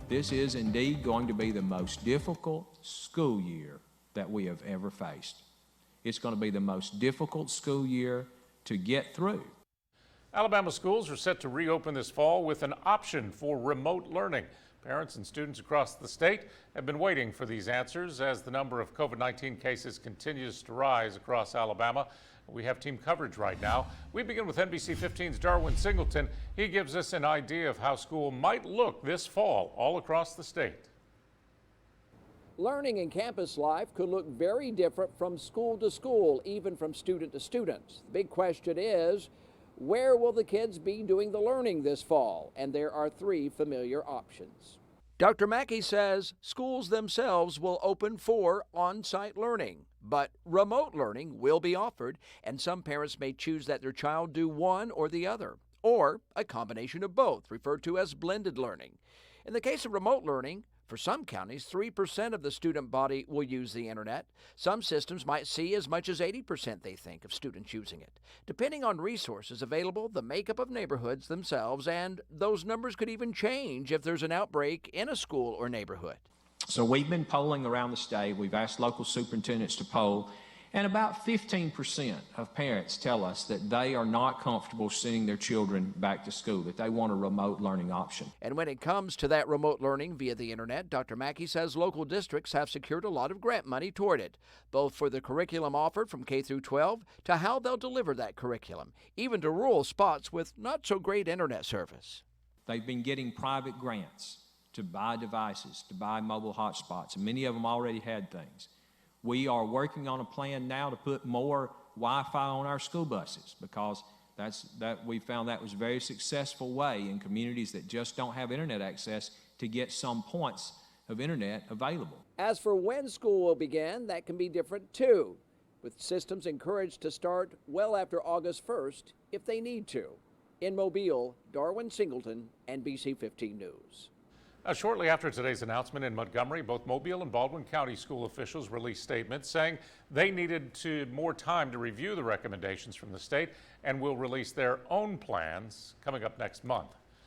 This is indeed going to be the most difficult school year that we have ever faced. It's going to be the most difficult school year to get through. Alabama schools are set to reopen this fall with an option for remote learning. Parents and students across the state have been waiting for these answers as the number of COVID-19 cases continues to rise across Alabama. We have team coverage right now. We begin with NBC 15's Darwin Singleton. He gives us an idea of how school might look this fall all across the state. Learning and campus life could look very different from school to school, even from student to student. The big question is, where will the kids be doing the learning this fall? And there are three familiar options. Dr. Mackey says schools themselves will open for on-site learning, but remote learning will be offered, and some parents may choose that their child do one or the other, or a combination of both, referred to as blended learning. In the case of remote learning, for some counties, 3% of the student body will use the internet. Some systems might see as much as 80%, they think, of students using it. Depending on resources available, the makeup of neighborhoods themselves, and those numbers could even change if there's an outbreak in a school or neighborhood. So we've been polling around the state. We've asked local superintendents to poll, and about 15% of parents tell us that they are not comfortable sending their children back to school, that they want a remote learning option. And when it comes to that remote learning via the internet, Dr. Mackey says local districts have secured a lot of grant money toward it, both for the curriculum offered from K through 12 to how they'll deliver that curriculum, even to rural spots with not so great internet service. They've been getting private grants to buy devices, to buy mobile hotspots, and many of them already had things. We are working on a plan now to put more Wi-Fi on our school buses because we found that was a very successful way in communities that just don't have internet access to get some points of internet available. As for when school will begin, that can be different too, with systems encouraged to start well after August 1st if they need to. In Mobile, Darwin Singleton, NBC 15 News. Shortly after today's announcement in Montgomery, both Mobile and Baldwin County school officials released statements saying they needed more time to review the recommendations from the state and will release their own plans coming up next month.